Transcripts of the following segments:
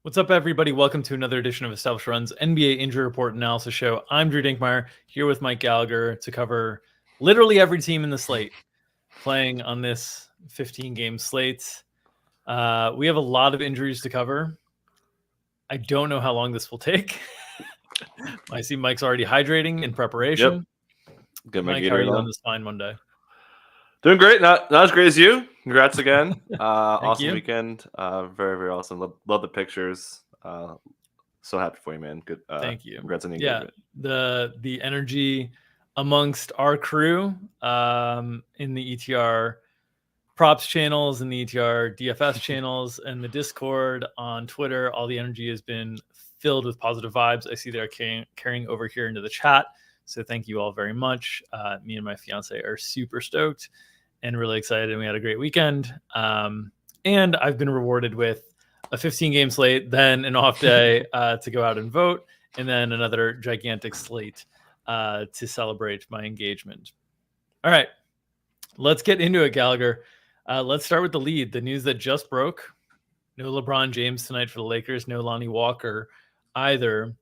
What's up, everybody? Welcome to another edition of Established Run's NBA Injury Report Analysis Show. I'm Drew Dinkmeyer, here with Mike Gallagher to cover literally every team in the slate playing on this 15-game slate. We have a lot of injuries to cover. I don't know how long this will take. I see Mike's already hydrating in preparation. Yep. Good, Mike, how are you on this fine Monday? Doing great. Not as great as you. Congrats again. Awesome you. Weekend. Very, very awesome. Love the pictures. So happy for you, man. Good. Thank you. Congrats on the engagement. The energy amongst our crew in the ETR props channels and the ETR DFS channels and the Discord on Twitter, all the energy has been filled with positive vibes. I see they're carrying over here into the chat. So thank you all very much. Me and my fiance are super stoked and really excited. And we had a great weekend. And I've been rewarded with a 15-game slate, then an off day to go out and vote, and then another gigantic slate to celebrate my engagement. All right, let's get into it, Gallagher. Let's start with the lead. The news that just broke. No LeBron James tonight for the Lakers. No Lonnie Walker either.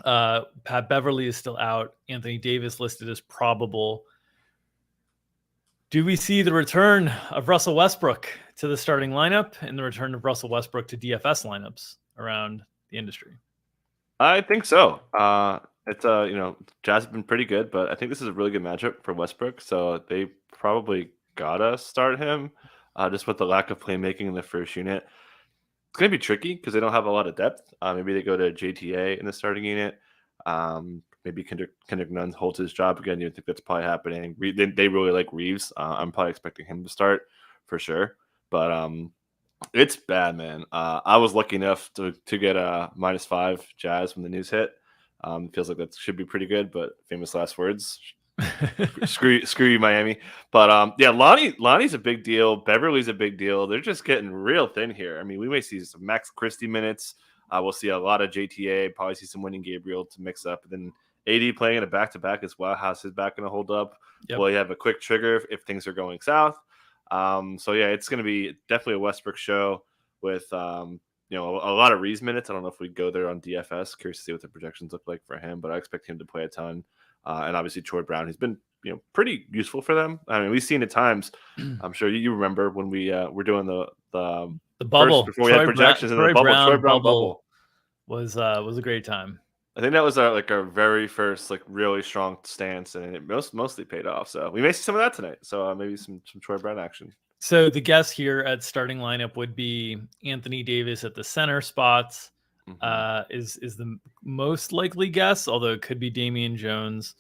Pat Beverly is still out. Anthony Davis listed as probable. Do we see the return of Russell Westbrook to the starting lineup and the return of Russell Westbrook to DFS lineups around the industry? I think so. It's Jazz have been pretty good, but I think this is a really good matchup for Westbrook. So they probably gotta start him just with the lack of playmaking in the first unit. It's going to be tricky because they don't have a lot of depth. Maybe they go to JTA in the starting unit. Maybe Kendrick Nunn holds his job again. You think that's probably happening. They really like Reeves. I'm probably expecting him to start for sure. But it's bad, man. I was lucky enough to get a -5 Jazz when the news hit. Feels like that should be pretty good, but famous last words. screw you, Miami. But yeah, Lonnie's a big deal. Beverly's a big deal. They're just getting real thin here. I mean, we may see some Max Christie minutes. We'll see a lot of JTA. Probably see some Winning Gabriel to mix up. And then AD playing in a back-to-back as well. How's his back going to hold up? Yep. Will you have a quick trigger if things are going south? So yeah, it's going to be definitely a Westbrook show with a lot of Reeves minutes. I don't know if we go there on DFS. Curious to see what the projections look like for him, but I expect him to play a ton. And obviously Troy Brown, he's been pretty useful for them. I mean, we've seen at times. I'm sure you remember when we were doing the bubble before we had projections in the bubble. Troy Brown bubble was a great time. I think that was our very first really strong stance, and it mostly paid off. So we may see some of that tonight. So maybe some Troy Brown action. So the guess here at starting lineup would be Anthony Davis at the center spots. Is the most likely guess, although it could be Damian Jones.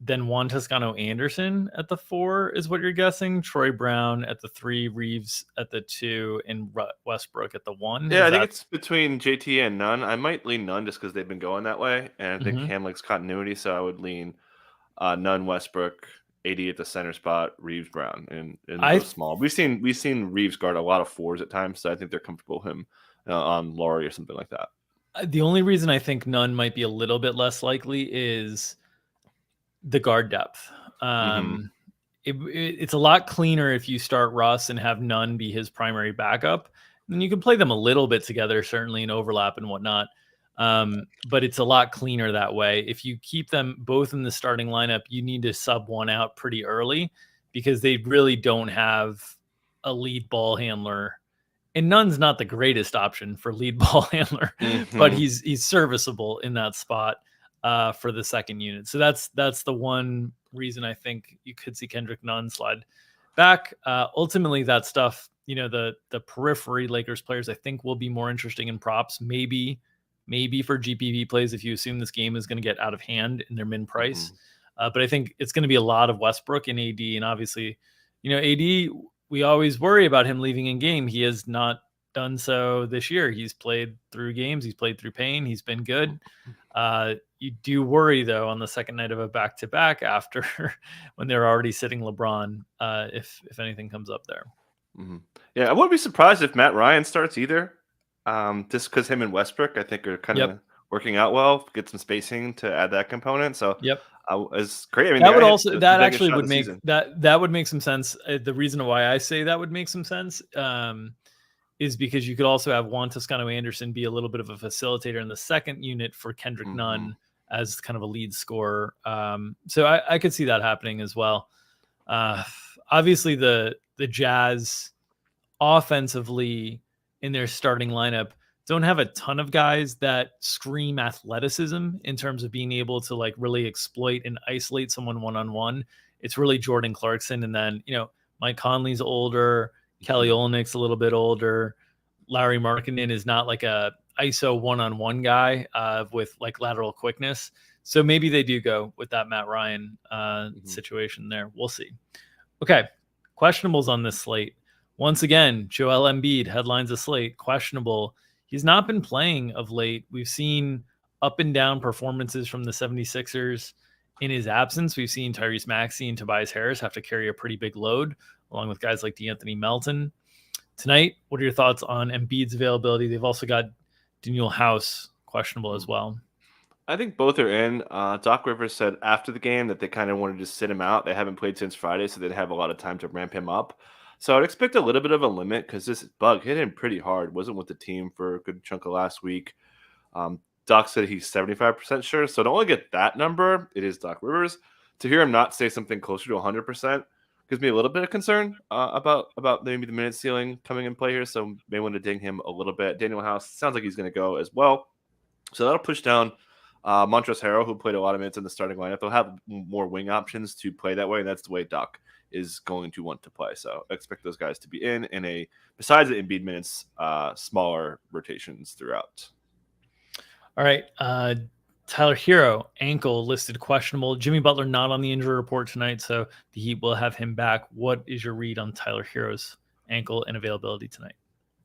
Then Juan Toscano-Anderson at the 4 is what you're guessing. Troy Brown at the 3, Reeves at the 2, and Westbrook at the 1. Yeah, I think it's between JT and Nunn. I might lean Nunn just because they've been going that way, and I think Cam likes continuity, so I would lean Nunn, Westbrook, AD at the center spot, Reeves, Brown, and small. We've seen Reeves guard a lot of 4s at times, so I think they're comfortable with him on Laurie or something like that. The only reason I think Nunn might be a little bit less likely is the guard depth. It's a lot cleaner if you start Russ and have Nunn be his primary backup. And you can play them a little bit together, certainly in overlap and whatnot. But it's a lot cleaner that way. If you keep them both in the starting lineup, you need to sub one out pretty early because they really don't have a lead ball handler. And Nunn's not the greatest option for lead ball handler, but he's serviceable in that spot for the second unit. So that's the one reason I think you could see Kendrick Nunn slide back. Ultimately, that stuff, the periphery Lakers players, I think will be more interesting in props. Maybe for GPP plays if you assume this game is going to get out of hand in their min price. But I think it's going to be a lot of Westbrook and AD, and obviously, AD. We always worry about him leaving in game. He has not done so this year. He's played through games. He's played through pain. He's been good. You do worry, though, on the second night of a back-to-back after when they're already sitting LeBron, if anything comes up there. Yeah, I wouldn't be surprised if Matt Ryan starts either. Just because him and Westbrook, I think, are kind of working out well. Get some spacing to add that component. So it's great. I mean, that would also would make that would make some sense. The reason why I say that would make some sense is because you could also have Juan Toscano-Anderson be a little bit of a facilitator in the second unit for Kendrick Nunn as kind of a lead scorer. So I could see that happening as well. Obviously, the Jazz offensively in their starting lineup don't have a ton of guys that scream athleticism in terms of being able to like really exploit and isolate someone one-on-one. It's really Jordan Clarkson. And then, Mike Conley's older, Kelly Olynyk's a little bit older. Larry Markkinen is not like a ISO one-on-one guy with like lateral quickness. So maybe they do go with that Matt Ryan situation there. We'll see. Okay. Questionables on this slate. Once again, Joel Embiid headlines a slate. Questionable. He's not been playing of late. We've seen up and down performances from the 76ers in his absence. We've seen Tyrese Maxey and Tobias Harris have to carry a pretty big load, along with guys like DeAnthony Melton. Tonight, what are your thoughts on Embiid's availability? They've also got Daniel House questionable as well. I think both are in. Doc Rivers said after the game that they kind of wanted to sit him out. They haven't played since Friday, so they'd have a lot of time to ramp him up. So I'd expect a little bit of a limit because this bug hit him pretty hard. Wasn't with the team for a good chunk of last week. Doc said he's 75% sure. So to only get that number, it is Doc Rivers. To hear him not say something closer to 100% gives me a little bit of concern about maybe the minute ceiling coming in play here. So may want to ding him a little bit. Daniel House sounds like he's going to go as well. So that'll push down Montrezl Harrell, who played a lot of minutes in the starting lineup. They'll have more wing options to play that way, and that's the way Doc is going to want to play. So I expect those guys to be in a, besides the Embiid minutes, smaller rotations throughout. All right. Tyler Hero, ankle listed questionable. Jimmy Butler not on the injury report tonight, so the Heat will have him back. What is your read on Tyler Hero's ankle and availability tonight?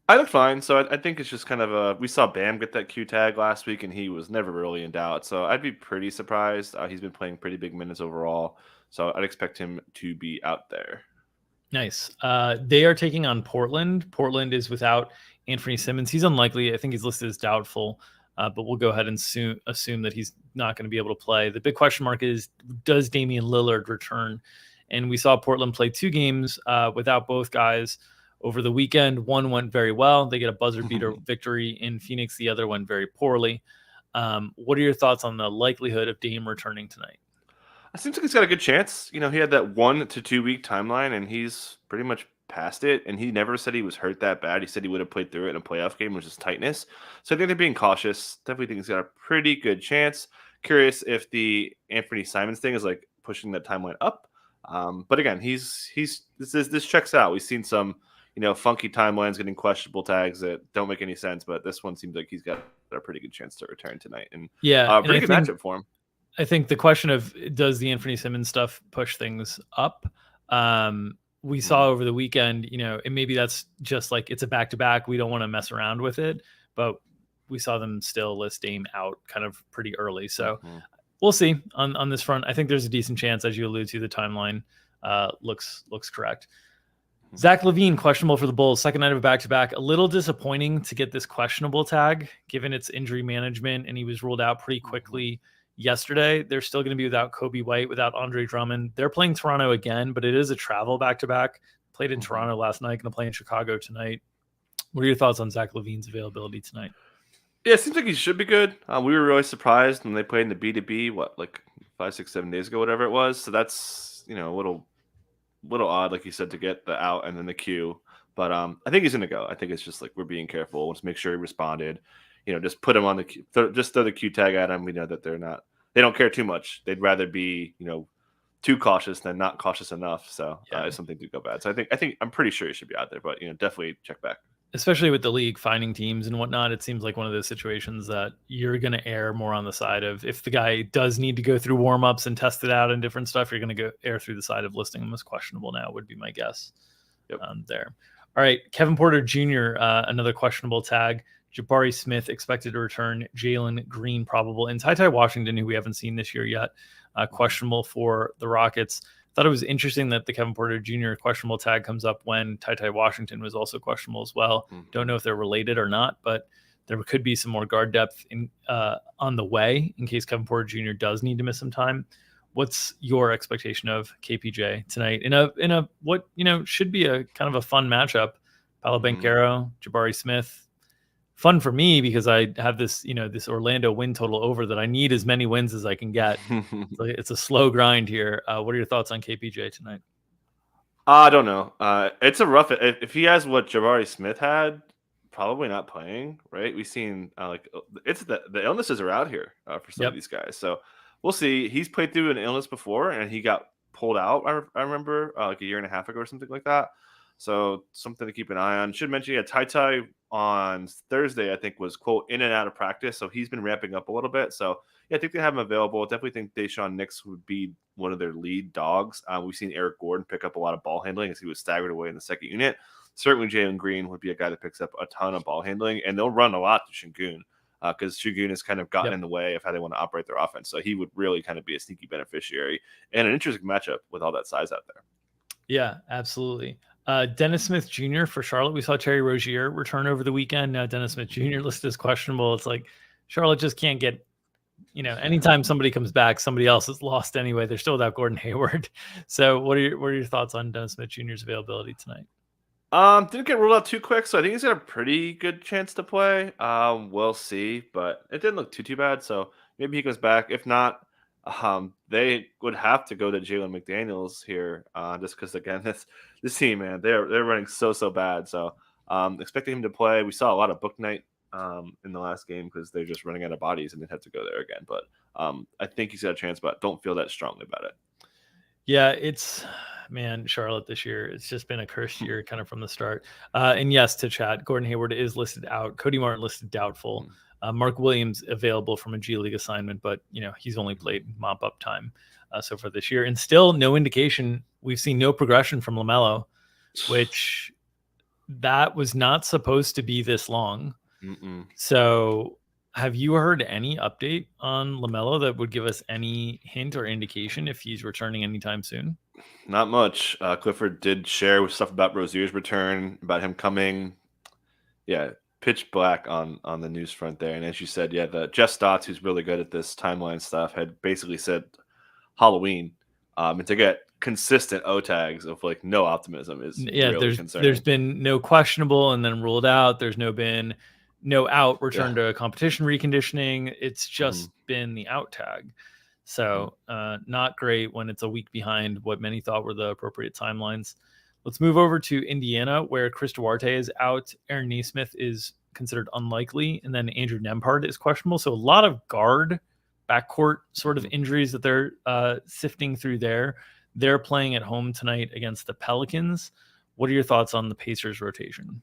I look fine. So I think it's just kind of we saw Bam get that Q tag last week, and he was never really in doubt. So I'd be pretty surprised. He's been playing pretty big minutes overall. So I'd expect him to be out there. Nice. They are taking on Portland. Portland is without Anthony Simmons. He's unlikely. I think he's listed as doubtful, but we'll go ahead and assume that he's not going to be able to play. The big question mark is, does Damian Lillard return? And we saw Portland play 2 games without both guys over the weekend. One went very well. They get a buzzer beater victory in Phoenix. The other went very poorly. What are your thoughts on the likelihood of Dame returning tonight? It seems like he's got a good chance. He had that 1 to 2 week timeline, and he's pretty much past it. And he never said he was hurt that bad. He said he would have played through it in a playoff game, which is tightness. So I think they're being cautious. Definitely think he's got a pretty good chance. Curious if the Anthony Simons thing is like pushing that timeline up. But again, this checks out. We've seen some funky timelines getting questionable tags that don't make any sense, but this one seems like he's got a pretty good chance to return tonight. And pretty good matchup for him. I think the question of, does the Anthony Simmons stuff push things up? We saw over the weekend, and maybe that's just like, it's a back-to-back. We don't want to mess around with it, but we saw them still list Dame out kind of pretty early. So we'll see on this front. I think there's a decent chance, as you allude to, the timeline looks correct. Zach LaVine, questionable for the Bulls. Second night of a back-to-back. A little disappointing to get this questionable tag, given its injury management, and he was ruled out pretty quickly yesterday. They're still going to be without Kobe White, without Andre Drummond. They're playing Toronto again, but it is a travel back-to-back. Played in Toronto last night, going to play in Chicago tonight. What are your thoughts on Zach LaVine's availability tonight? Yeah, it seems like he should be good. We were really surprised when they played in the B2B, like 5, 6, 7 days ago, whatever it was. So that's, a little odd, like you said, to get the out and then the Q. But I think he's going to go. I think it's just like we're being careful. Let's make sure he responded. Just put him on the Q, just throw the Q tag at him. We know that they don't care too much. They'd rather be, too cautious than not cautious enough. So if something did go bad. So I'm pretty sure he should be out there, but definitely check back. Especially with the league finding teams and whatnot, it seems like one of those situations that you're going to err more on the side of, if the guy does need to go through warm-ups and test it out and different stuff, you're going to err through the side of listing him as questionable now, would be my guess. There. All right, Kevin Porter Jr., another questionable tag. Jabari Smith expected to return. Jalen Green probable. And Ty Washington, who we haven't seen this year yet, questionable for the Rockets. Thought it was interesting that the Kevin Porter Jr. questionable tag comes up when Ty Washington was also questionable as well. Don't know if they're related or not, but there could be some more guard depth on the way in case Kevin Porter Jr. does need to miss some time. What's your expectation of KPJ tonight in a what should be a kind of a fun matchup Paolo Banchero, Jabari Smith. Fun for me because I have this, this Orlando win total over that I need as many wins as I can get. So it's a slow grind here. What are your thoughts on KPJ tonight? I don't know. It's a rough. If he has what Jabari Smith had, probably not playing. Right? We've seen it's the illnesses are out here for some of these guys. So we'll see. He's played through an illness before, and he got pulled out. I remember like a year and a half ago or something like that. So something to keep an eye on. Should mention, Ty on Thursday, I think, was quote in and out of practice. So he's been ramping up a little bit. So I think they have him available. Definitely think Deshaun Nix would be one of their lead dogs. We've seen Eric Gordon pick up a lot of ball handling as he was staggered away in the second unit. Certainly Jalen Green would be a guy that picks up a ton of ball handling, and they'll run a lot to Şengün because Şengün has kind of gotten in the way of how they want to operate their offense. So he would really kind of be a sneaky beneficiary and an interesting matchup with all that size out there. Yeah, absolutely. Dennis Smith Jr. for Charlotte. We saw Terry Rozier return over the weekend. Now Dennis Smith Jr. listed as questionable. It's like Charlotte just can't get, anytime somebody comes back, somebody else is lost anyway. They're still without Gordon Hayward. So what are your thoughts on Dennis Smith Jr.'s availability tonight? Didn't get ruled out too quick, so I think he's got a pretty good chance to play. We'll see, but it didn't look too bad. So maybe he goes back. If not, they would have to go to Jalen McDaniels here, just because again, this team, man, they're running so bad. So expecting him to play. We saw a lot of book night in the last game because they're just running out of bodies and they'd have to go there again. But I think he's got a chance, but don't feel that strongly about it. Yeah, Charlotte this year, it's just been a cursed year kind of from the start. And yes, to chat, Gordon Hayward is listed out. Cody Martin listed doubtful. Mark Williams available from a G League assignment, but he's only played mop-up time so far this year. And still no indication. We've seen no progression from LaMelo, which that was not supposed to be this long. So have you heard any update on LaMelo that would give us any hint or indication if he's returning anytime soon? Not much. Clifford did share stuff about Rozier's return, about him coming. Yeah, pitch black on the news front there. And as you said, the Jeff Stotts, who's really good at this timeline stuff, had basically said Halloween. And to get consistent O tags of like no optimism is really concerning. There's been no questionable and then ruled out. There's been no out, return to competition reconditioning. It's just been the out tag. So not great when it's a week behind what many thought were the appropriate timelines. Let's move over to Indiana, where Chris Duarte is out. Aaron Nesmith is considered unlikely. And then Andrew Nembhard is questionable. So a lot of guard backcourt sort of injuries that they're sifting through there. They're playing at home tonight against the Pelicans. What are your thoughts on the Pacers rotation?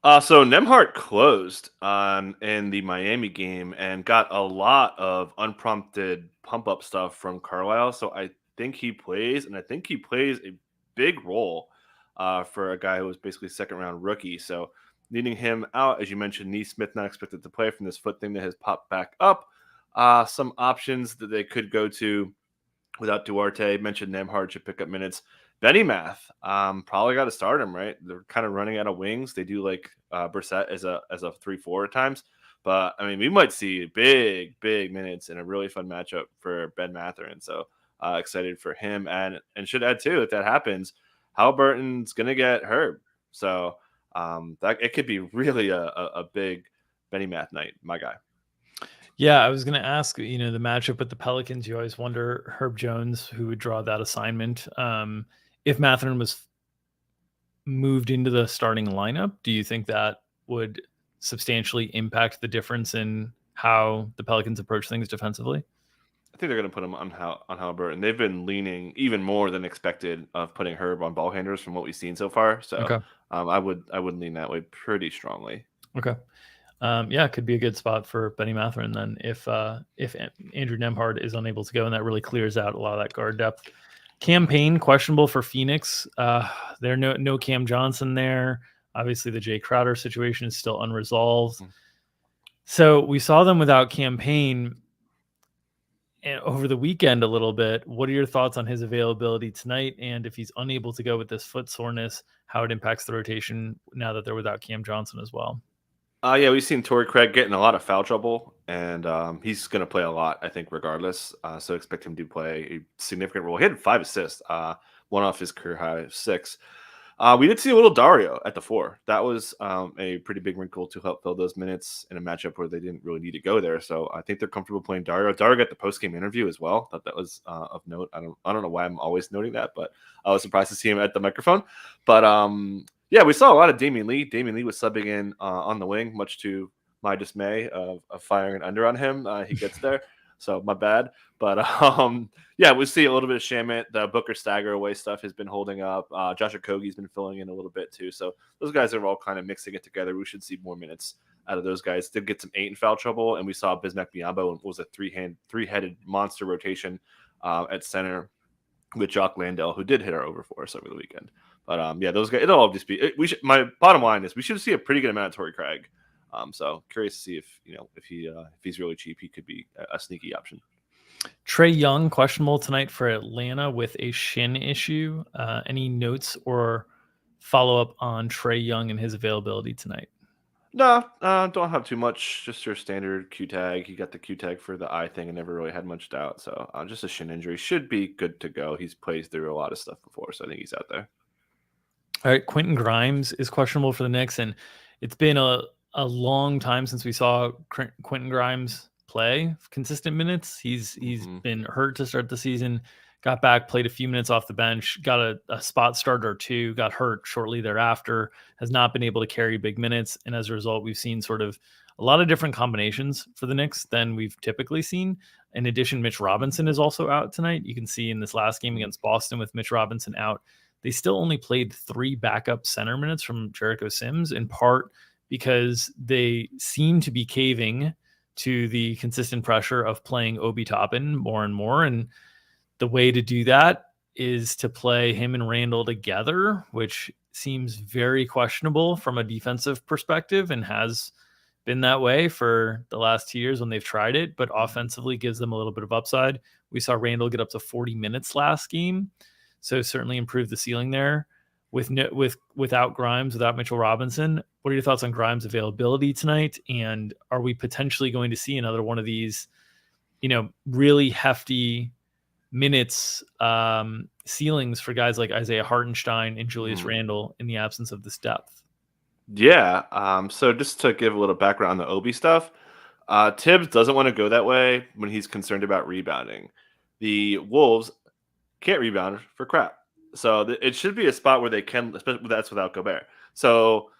So Nembhard closed in the Miami game and got a lot of unprompted pump-up stuff from Carlisle. So I think he plays, and I think he plays a big role for a guy who was basically second-round rookie. So needing him out, as you mentioned, Nesmith not expected to play from this foot thing that has popped back up. Some options that they could go to without Duarte. Mentioned Nembhard should pick up minutes. Benny Math, probably got to start him, right? They're kind of running out of wings. They do like Brissett as a 3-4 at times. But, I mean, we might see big minutes in a really fun matchup for Ben Mathurin. So excited for him. And should add, too, if that happens, Halliburton's going to get hurt. So that it could be really a big Benny Math night, my guy. Yeah, I was going to ask, the matchup with the Pelicans, you always wonder Herb Jones, who would draw that assignment. If Mathurin was moved into the starting lineup, do you think that would substantially impact the difference in how the Pelicans approach things defensively? I think they're going to put him on Halliburton. They've been leaning even more than expected of putting Herb on ball handlers from what we've seen so far. So okay. I would lean that way pretty strongly. Okay. It could be a good spot for Benny Mathurin then if Andrew Nembhard is unable to go, and that really clears out a lot of that guard depth. Cam Payne questionable for Phoenix. There no Cam Johnson there. Obviously, the Jay Crowder situation is still unresolved. So we saw them without Cam Payne over the weekend a little bit. What are your thoughts on his availability tonight? And if he's unable to go with this foot soreness, how it impacts the rotation now that they're without Cam Johnson as well? We've seen Torrey Craig get in a lot of foul trouble, and he's going to play a lot, I think, regardless. So expect him to play a significant role. He had 5 assists, one off his career high of 6. We did see a little Dario at the 4. That was a pretty big wrinkle to help fill those minutes in a matchup where they didn't really need to go there. So I think they're comfortable playing Dario. Dario got the post-game interview as well. Thought that was of note. I don't know why I'm always noting that, but I was surprised to see him at the microphone. But yeah, we saw a lot of Damian Lee. Damian Lee was subbing in on the wing, much to my dismay of firing an under on him. He gets there. So my bad. But yeah, we see a little bit of Shamit. The Booker stagger away stuff has been holding up. Josh Okogie's been filling in a little bit too. So those guys are all kind of mixing it together. We should see more minutes out of those guys. Did get some 8 in foul trouble, and we saw Bismack Biyombo was a three-headed monster rotation at center with Jock Landale, who did hit our over for us over the weekend. But yeah, those guys. It'll all just be. We should. My bottom line is we should see a pretty good amount of Torrey Craig. So curious to see if he's really cheap, he could be a sneaky option. Trae Young questionable tonight for Atlanta with a shin issue. Any notes or follow up on Trae Young and his availability tonight? No, don't have too much. Just your standard Q tag. He got the Q tag for the eye thing and never really had much doubt. So just a shin injury should be good to go. He's played through a lot of stuff before, so I think he's out there. All right, Quentin Grimes is questionable for the Knicks, and it's been a long time since we saw Quentin Grimes play consistent minutes. He's been hurt to start the season, got back, played a few minutes off the bench, got a spot start or two, got hurt shortly thereafter, has not been able to carry big minutes. And as a result, we've seen sort of a lot of different combinations for the Knicks than we've typically seen. In addition, Mitch Robinson is also out tonight. You can see in this last game against Boston with Mitch Robinson out, they still only played 3 backup center minutes from Jericho Sims, in part because they seem to be caving to the consistent pressure of playing Obi Toppin more and more. And the way to do that is to play him and Randall together, which seems very questionable from a defensive perspective and has been that way for the last 2 years when they've tried it, but offensively gives them a little bit of upside. We saw Randall get up to 40 minutes last game, so certainly improved the ceiling there. Without Grimes, without Mitchell Robinson, what are your thoughts on Grimes' availability tonight? And are we potentially going to see another one of these, really hefty minutes ceilings for guys like Isaiah Hartenstein and Julius Randle in the absence of this depth? Yeah. So just to give a little background on the Obi stuff, Tibbs doesn't want to go that way when he's concerned about rebounding. The Wolves can't rebound for crap. So it should be a spot where they can, especially that's without Gobert. So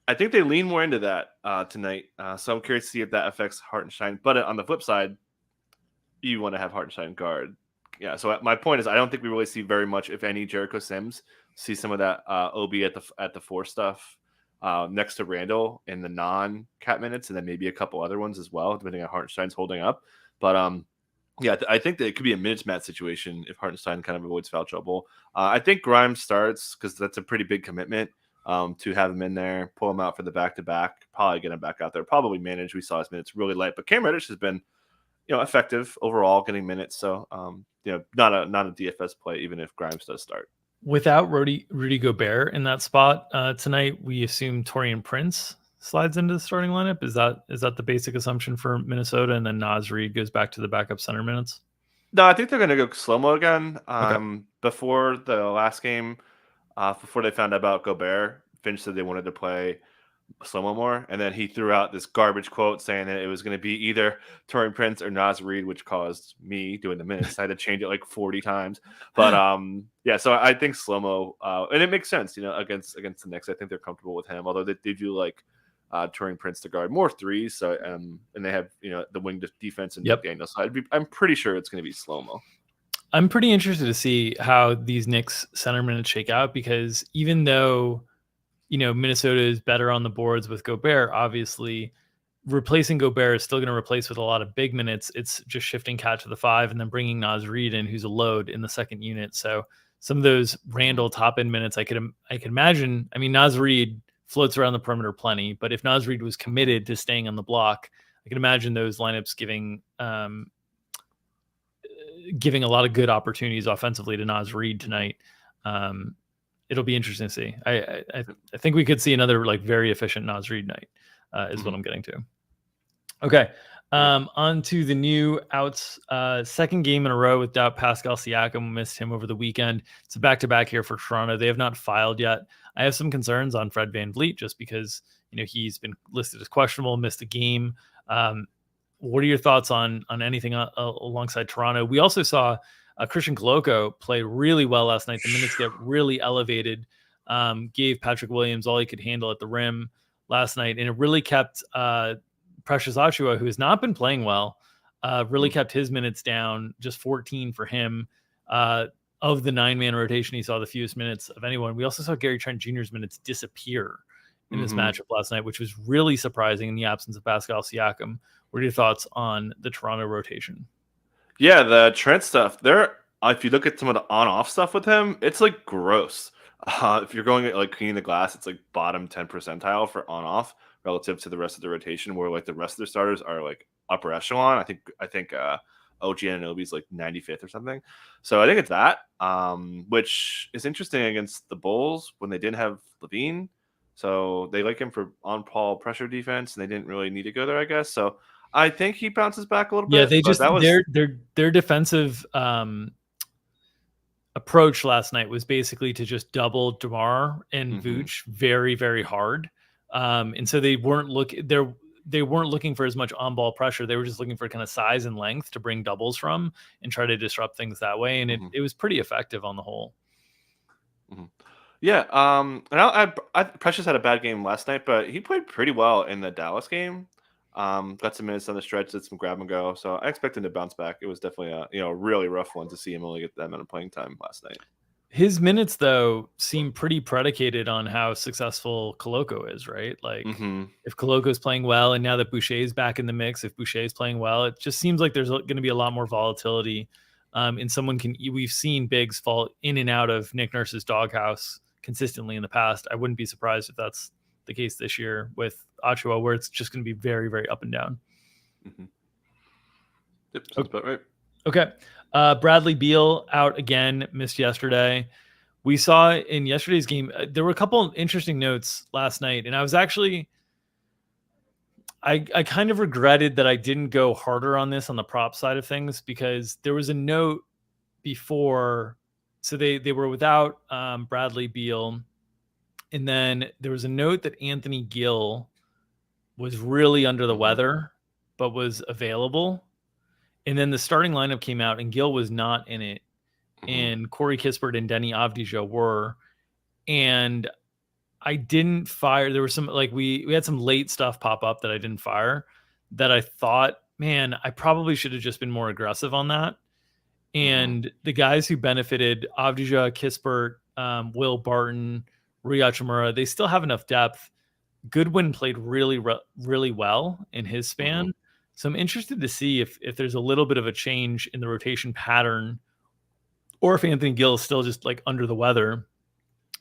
I think they lean more into that tonight. So I'm curious to see if that affects Hartenstein. But on the flip side, you want to have Hartenstein guard. Yeah. So my point is, I don't think we really see very much, if any, Jericho Sims. See some of that Obi at the 4 stuff next to Randall in the non-cap minutes, and then maybe a couple other ones as well, depending on how Hartenstein's holding up. But yeah, I think that it could be a minutes match situation if Hartenstein kind of avoids foul trouble. I think Grimes starts because that's a pretty big commitment to have him in there, pull him out for the back-to-back, probably get him back out there, probably manage. We saw his minutes really light, but Cam Reddish has been, effective overall getting minutes. So, not a DFS play, even if Grimes does start. Without Rudy Gobert in that spot tonight, we assume Taurean Prince slides into the starting lineup. Is that the basic assumption for Minnesota? And then Naz Reid goes back to the backup center minutes? No, I think they're going to go slow-mo again. Okay. Before the last game, before they found out about Gobert, Finch said they wanted to play slow-mo more, and then he threw out this garbage quote saying that it was going to be either Taurean Prince or Naz Reid, which caused me doing the minutes. I had to change it like 40 times. But yeah, so I think slow-mo, and it makes sense, against the Knicks. I think they're comfortable with him, although they do like Taurean Prince to guard more threes. So and they have the wing defense and Daniels. So I'm pretty sure it's going to be slow-mo. I'm pretty interested to see how these Knicks center minutes shake out, because even though Minnesota is better on the boards with Gobert, obviously replacing Gobert is still going to replace with a lot of big minutes. It's just shifting Cat to the 5 and then bringing Naz Reid in, who's a load in the second unit. So some of those Randall top end minutes, I could imagine. I mean, Naz Reid floats around the perimeter plenty, but if Naz Reid was committed to staying on the block, I can imagine those lineups giving a lot of good opportunities offensively to Naz Reid tonight. It'll be interesting to see. I think we could see another very efficient Naz Reid night is what I'm getting to. Okay. On to the new outs. Second game in a row without Pascal Siakam. Missed him over the weekend. It's a back-to-back here for Toronto. They have not filed yet. I have some concerns on Fred VanVleet just because he's been listed as questionable, missed a game. What are your thoughts on anything alongside Toronto? We also saw Christian Koloko play really well last night. The minutes get really elevated. Gave Patrick Williams all he could handle at the rim last night, and it really kept Precious Achiuwa, who has not been playing well, really kept his minutes down, just 14 for him. Of the 9-man rotation, he saw the fewest minutes of anyone. We also saw Gary Trent Jr.'s minutes disappear in this matchup last night, which was really surprising in the absence of Pascal Siakam. What are your thoughts on the Toronto rotation? Yeah, the Trent stuff, if you look at some of the on-off stuff with him, it's like gross. If you're going at like cleaning the glass, it's like bottom 10 percentile for on-off relative to the rest of the rotation, where like the rest of the starters are like upper echelon. I think OG Anunoby's like 95th or something. So I think it's that, which is interesting against the Bulls when they didn't have Levine. So they like him for on-ball pressure defense, and they didn't really need to go there, I guess. So I think he bounces back a little bit. Yeah, they just their defensive approach last night was basically to just double DeMar and Vooch very, very hard. And so they weren't looking for as much on-ball pressure. They were just looking for kind of size and length to bring doubles from and try to disrupt things that way. And it was pretty effective on the whole. Yeah. And Precious had a bad game last night, but he played pretty well in the Dallas game. Got some minutes on the stretch, did some grab and go. So I expect him to bounce back. It was definitely a really rough one to see him only get that amount of playing time last night. His minutes, though, seem pretty predicated on how successful Koloko is, right? Like, if Koloko is playing well, and now that Boucher is back in the mix, if Boucher is playing well, it just seems like there's going to be a lot more volatility. And we've seen bigs fall in and out of Nick Nurse's doghouse consistently in the past. I wouldn't be surprised if that's the case this year with Achiuwa, where it's just going to be very, very up and down. Yep, sounds about right. Okay. Bradley Beal out again, missed yesterday. We saw in yesterday's game, there were a couple of interesting notes last night, and I was actually, I kind of regretted that I didn't go harder on this on the prop side of things, because there was a note before, so they were without Bradley Beal, and then there was a note that Anthony Gill was really under the weather, but was available. And then the starting lineup came out, and Gill was not in it. And Corey Kispert and Denny Avdija were. And I didn't fire. There was some, like, we had some late stuff pop up that I didn't fire, that I thought, man, I probably should have just been more aggressive on that. And the guys who benefited, Avdija, Kispert, Will Barton, Rui Hachimura, they still have enough depth. Goodwin played really, really well in his span. So I'm interested to see if there's a little bit of a change in the rotation pattern, or if Anthony Gill is still just like under the weather.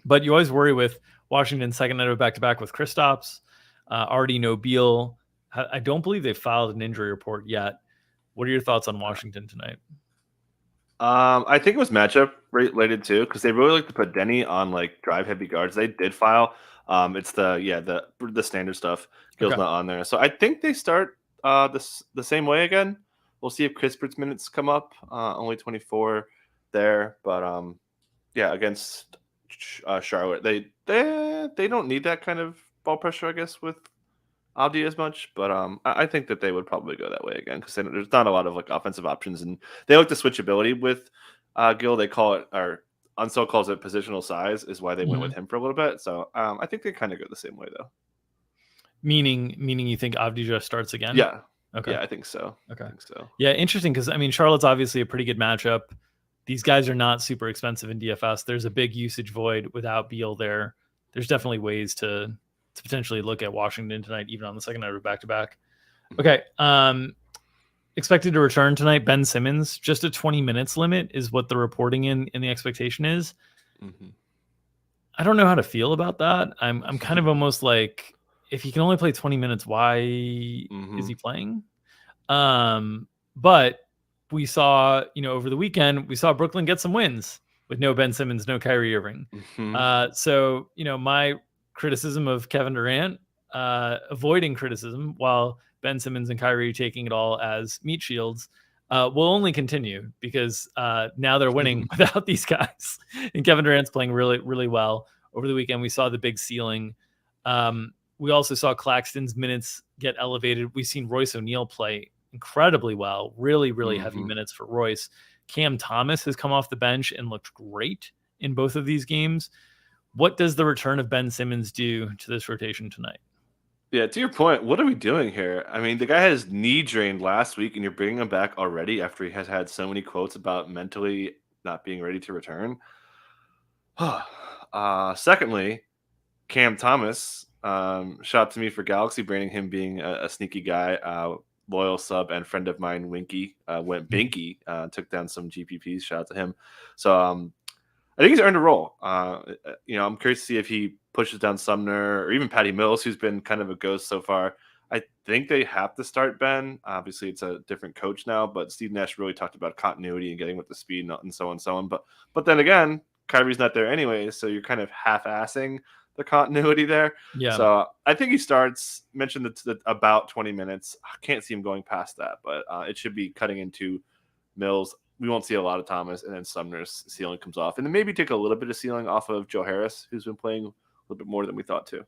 But you always worry with Washington's second night of back-to-back with Kristaps, already no Beal. I don't believe they've filed an injury report yet. What are your thoughts on Washington tonight? I think it was matchup related too, because they really like to put Denny on like drive-heavy guards. They did file. It's the standard stuff. Gill's not on there, so I think they start the same way again. We'll see if Kispert's minutes come up. Only 24 there, but against Charlotte, they don't need that kind of ball pressure, I guess, with Abdi as much. But I think that they would probably go that way again, because there's not a lot of like offensive options, and they like the switchability with Gill. They call it, or Unseld calls it, positional size, is why they went with him for a little bit. So I think they kind of go the same way though. Meaning you think Avdija starts again? Yeah. Okay. Yeah, I think so. Okay. I think so. Yeah, interesting, because I mean, Charlotte's obviously a pretty good matchup. These guys are not super expensive in DFS. There's a big usage void without Beal there. There's definitely ways to potentially look at Washington tonight, even on the second night of back-to-back. Okay. Expected to return tonight, Ben Simmons. Just a 20 minutes limit is what the reporting in the expectation is. I don't know how to feel about that. I'm kind of almost like, if he can only play 20 minutes, why is he playing? But we saw, over the weekend, we saw Brooklyn get some wins with no Ben Simmons, no Kyrie Irving. So, my criticism of Kevin Durant, avoiding criticism while Ben Simmons and Kyrie taking it all as meat shields will only continue because now they're winning without these guys. And Kevin Durant's playing really, really well. Over the weekend, we saw the big ceiling. We also saw Claxton's minutes get elevated. We've seen Royce O'Neal play incredibly well, really, really heavy minutes for Royce. Cam Thomas has come off the bench and looked great in both of these games. What does the return of Ben Simmons do to this rotation tonight? Yeah, to your point, what are we doing here? I mean, the guy had his knee drained last week, and you're bringing him back already after he has had so many quotes about mentally not being ready to return. Secondly, Cam Thomas, shout out to me for Galaxy branding him being a sneaky guy. Loyal sub and friend of mine, Winky, went binky, took down some GPPs. Shout out to him. So I think he's earned a role. I'm curious to see if he pushes down Sumner or even Patty Mills, who's been kind of a ghost so far. I think they have to start Ben. Obviously, it's a different coach now, but Steve Nash really talked about continuity and getting with the speed and so on and so on. But then again, Kyrie's not there anyway, so you're kind of half-assing the continuity there. Yeah. So I think he starts, mentioned that about 20 minutes. I can't see him going past that, but it should be cutting into Mills. We won't see a lot of Thomas, and then Sumner's ceiling comes off. And then maybe take a little bit of ceiling off of Joe Harris, who's been playing a little bit more than we thought too.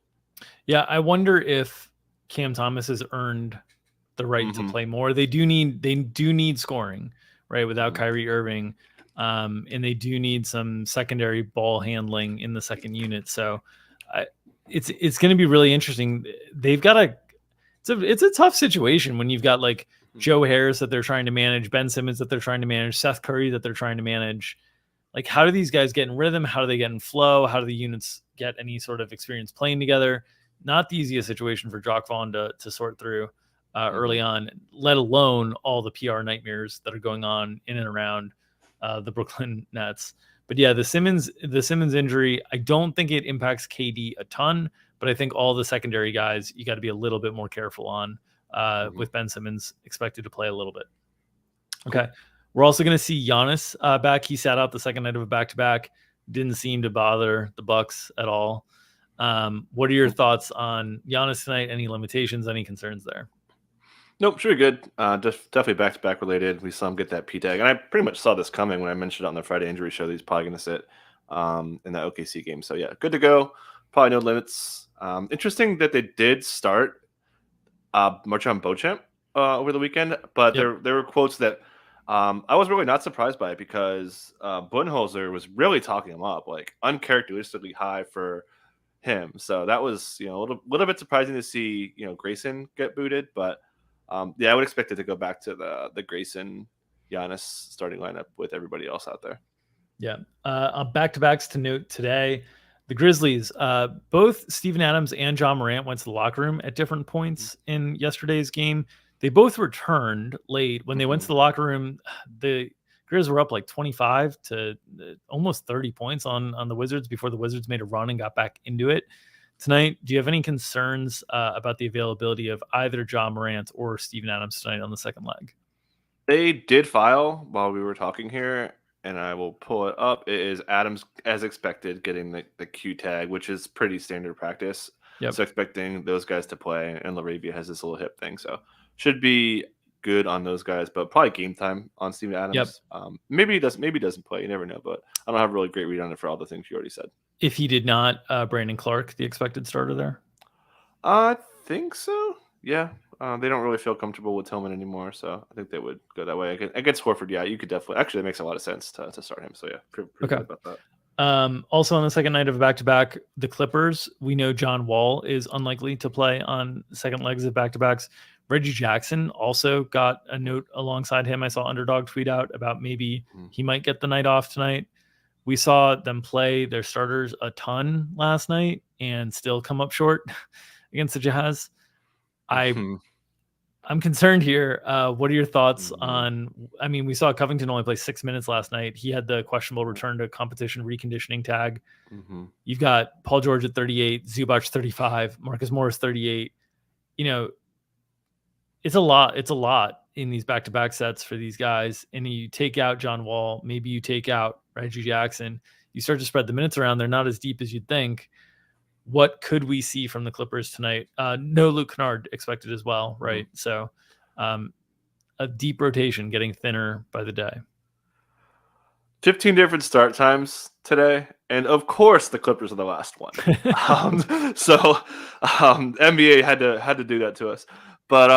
Yeah, I wonder if Cam Thomas has earned the right to play more. They do need scoring, right, without Kyrie Irving. And they do need some secondary ball handling in the second unit. So it's going to be really interesting. They've got it's a tough situation when you've got like Joe Harris that they're trying to manage, Ben Simmons that they're trying to manage, Seth Curry that they're trying to manage. Like, how do these guys get in rhythm? How do they get in flow? How do the units get any sort of experience playing together? Not the easiest situation for Jock Vaughn to sort through early on, let alone all the PR nightmares that are going on in and around the Brooklyn Nets. But yeah, the Simmons injury, I don't think it impacts KD a ton, but I think all the secondary guys you got to be a little bit more careful on with Ben Simmons expected to play a little bit. Okay. We're also going to see Giannis back. He sat out the second night of a back-to-back. Didn't seem to bother the Bucks at all. What are your thoughts on Giannis tonight? Any limitations, any concerns there? Nope, sure, good. Definitely back-to-back related. We saw him get that P-tag. And I pretty much saw this coming when I mentioned it on the Friday injury show that he's probably going to sit in that OKC game. So, yeah, good to go. Probably no limits. Interesting that they did start Marchand Beauchamp over the weekend. But there were quotes that I was really not surprised by it because Budenholzer was really talking him up, like uncharacteristically high for him. So that was a little bit surprising to see Grayson get booted, but I would expect it to go back to the Grayson Giannis starting lineup with everybody else out there. Yeah, back-to-backs to note today. The Grizzlies, both Steven Adams and John Morant went to the locker room at different points in yesterday's game. They both returned late. When they went to the locker room, the Grizz were up like 25 to almost 30 points on the Wizards before the Wizards made a run and got back into it tonight. Do you have any concerns about the availability of either John Morant or Steven Adams tonight on the second leg? They did file while we were talking here, and I will pull it up. It is Adams, as expected, getting the Q tag, which is pretty standard practice. Yep. So expecting those guys to play, and LaRavia has this little hip thing. So should be good on those guys, but probably game time on Steven Adams. Yep. Maybe he doesn't play. You never know, but I don't have a really great read on it for all the things you already said. If he did not, Brandon Clark, the expected starter there? I think so. Yeah. They don't really feel comfortable with Tillman anymore, so I think they would go that way. Against Horford, yeah, you could definitely. Actually, it makes a lot of sense to start him. So yeah, pretty good about that. Also on the second night of a back-to-back, the Clippers, we know John Wall is unlikely to play on second legs of back-to-backs. Reggie Jackson also got a note alongside him. I saw Underdog tweet out about maybe he might get the night off tonight. We saw them play their starters a ton last night and still come up short against the Jazz. I'm concerned here. What are your thoughts on, we saw Covington only play 6 minutes last night. He had the questionable return to competition reconditioning tag. You've got Paul George at 38, Zubac 35, Marcus Morris 38. It's a lot in these back-to-back sets for these guys. And you take out John Wall, maybe you take out Reggie Jackson. You start to spread the minutes around. They're not as deep as you'd think. what could we see from the Clippers tonight? No Luke Kennard expected as well, right? Mm-hmm. So a deep rotation getting thinner by the day. 15 different start times today, and of course the Clippers are the last one. So NBA had to do that to us. But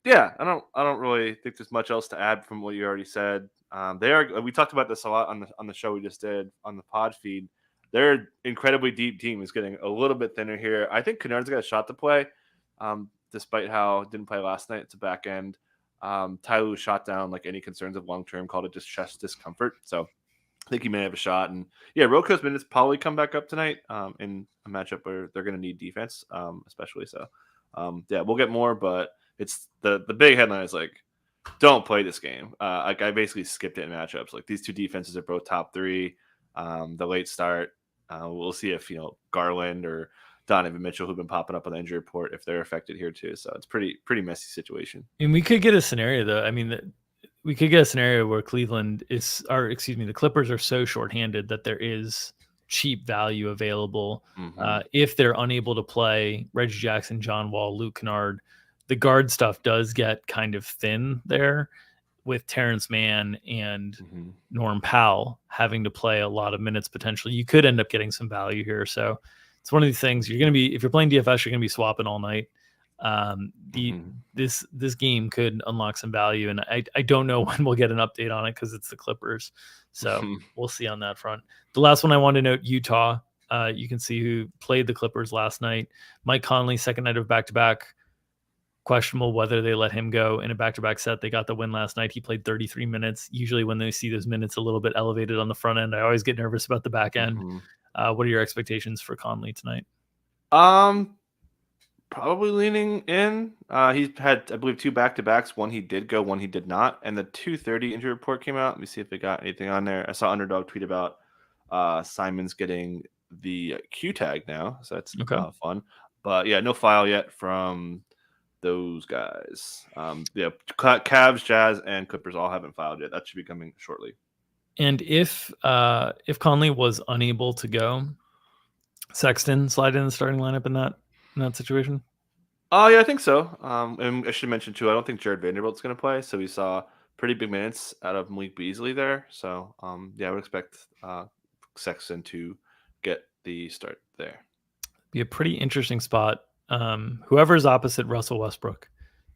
yeah, I don't really think there's much else to add from what you already said. We talked about this a lot on the show we just did on the pod feed. Their incredibly deep team is getting a little bit thinner here. I think Kennard's got a shot to play, despite how didn't play last night. It's a back end. Ty Lue shot down like any concerns of long term, called it just chest discomfort. So I think he may have a shot. And yeah, Roko's minutes probably come back up tonight in a matchup where they're going to need defense, especially. So yeah, we'll get more, but it's the big headline is like, don't play this game. Like I basically skipped it in matchups. Like these two defenses are both top 3. The late start, we'll see if Garland or Donovan Mitchell, who've been popping up on the injury report, if they're affected here too. So it's pretty messy situation. And we could get a scenario though. I mean, we could get a scenario where the Clippers are so shorthanded that there is cheap value available. Mm-hmm. If they're unable to play Reggie Jackson, John Wall, Luke Kennard, the guard stuff does get kind of thin there with Terrence Mann and Norm Powell having to play a lot of minutes potentially. You could end up getting some value here. So it's one of these things if you're playing DFS, you're going to be swapping all night. This game could unlock some value, and I don't know when we'll get an update on it because it's the Clippers. So we'll see on that front. The last one I want to note, Utah. You can see who played the Clippers last night. Mike Conley, second night of back-to-back. Questionable whether they let him go in a back-to-back set. They got the win last night. He played 33 minutes. Usually when they see those minutes a little bit elevated on the front end, I always get nervous about the back end. What are your expectations for Conley tonight? Probably leaning in. He had, I believe, 2 back-to-backs. One he did go, one he did not. And the 2:30 injury report came out. Let me see if they got anything on there. I saw Underdog tweet about Simons getting the Q tag now. So that's fun. But yeah, no file yet from those guys. Yeah, Cavs, Jazz, and Clippers all haven't filed yet. That should be coming shortly. And if Conley was unable to go, Sexton slide in the starting lineup in that situation? Yeah, I think so. And I should mention too, I don't think Jared Vanderbilt's going to play. So we saw pretty big minutes out of Malik Beasley there. So yeah, I would expect Sexton to get the start there. Be a pretty interesting spot. Whoever's opposite Russell Westbrook,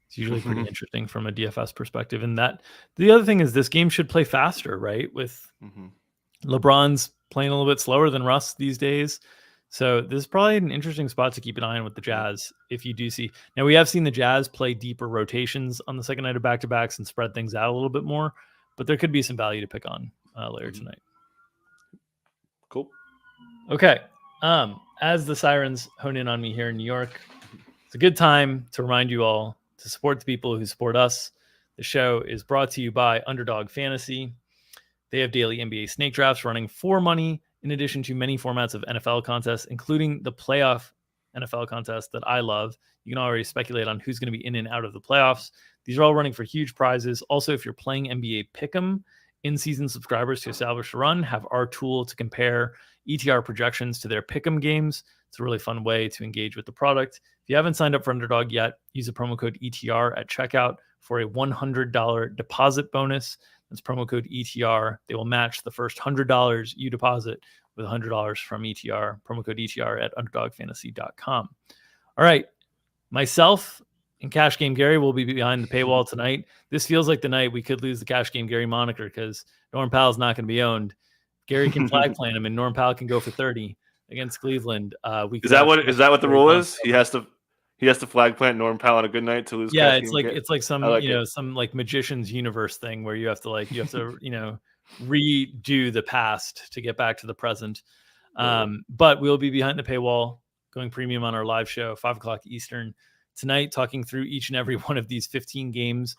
it's usually pretty interesting from a DFS perspective. And that the other thing is this game should play faster, right? With LeBron's playing a little bit slower than Russ these days. So this is probably an interesting spot to keep an eye on with the Jazz. If you do see, now we have seen the Jazz play deeper rotations on the second night of back-to-backs and spread things out a little bit more, but there could be some value to pick on later tonight. Cool. Okay. As the sirens hone in on me here in New York, it's a good time to remind you all to support the people who support us. The show is brought to you by Underdog Fantasy. They have daily NBA snake drafts running for money, in addition to many formats of NFL contests, including the playoff NFL contest that I love. You can already speculate on who's going to be in and out of the playoffs. These are all running for huge prizes. Also, if you're playing NBA Pick'em, in-season subscribers to Establish a Run have our tool to compare ETR projections to their Pick'em games. It's a really fun way to engage with the product. If you haven't signed up for Underdog yet, use the promo code ETR at checkout for a $100 deposit bonus. That's promo code ETR. They will match the first $100 you deposit with $100 from ETR. Promo code ETR at underdogfantasy.com. All right. Myself and Cash Game Gary will be behind the paywall tonight. This feels like the night we could lose the Cash Game Gary moniker because Norm Powell's not going to be owned. Gary can flag plan him and Norm Powell can go for 30 against Cleveland. Is that what the rule is? He has to flag plant Norm Powell on a good night to lose. Yeah, it's like some some like magician's universe thing where you have to redo the past to get back to the present. But we'll be behind the paywall, going premium on our live show, 5:00 Eastern tonight, talking through each and every one of these 15 games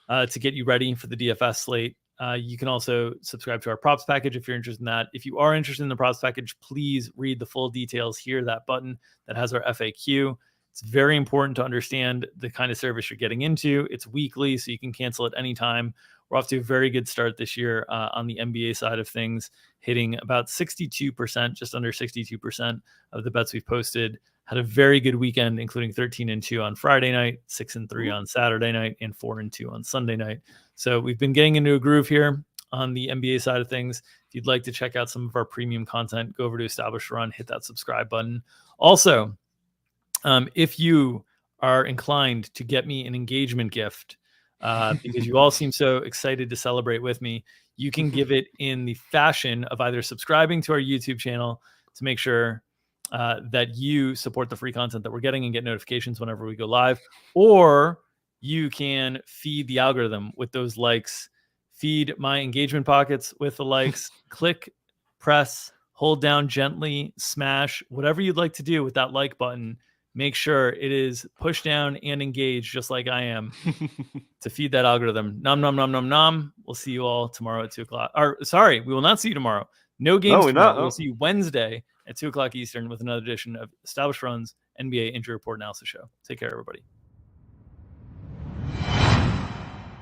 to get you ready for the DFS slate. You can also subscribe to our props package if you're interested in that. If you are interested in the props package, please read the full details here, that button that has our FAQ. It's very important to understand the kind of service you're getting into. It's weekly, so you can cancel at any time. We're off to a very good start this year on the NBA side of things, hitting about 62%, just under 62% of the bets we've posted. Had a very good weekend, including 13-2 on Friday night, 6-3 on Saturday night, and 4-2 on Sunday night. So we've been getting into a groove here on the NBA side of things. If you'd like to check out some of our premium content, go over to Established Run, hit that subscribe button. Also, if you are inclined to get me an engagement gift, because you all seem so excited to celebrate with me, you can give it in the fashion of either subscribing to our YouTube channel to make sure that you support the free content that we're getting and get notifications whenever we go live, or you can feed the algorithm with those likes. Feed my engagement pockets with the likes. Click, press, hold down gently, smash, whatever you'd like to do with that like button. Make sure it is pushed down and engaged just like I am to feed that algorithm. Nom, nom, nom, nom, nom. We'll see you all tomorrow at 2 o'clock. Or sorry, we will not see you tomorrow. No games tomorrow. We'll see you Wednesday at 2 o'clock Eastern with another edition of Established Run's NBA Injury Report Analysis Show. Take care, everybody.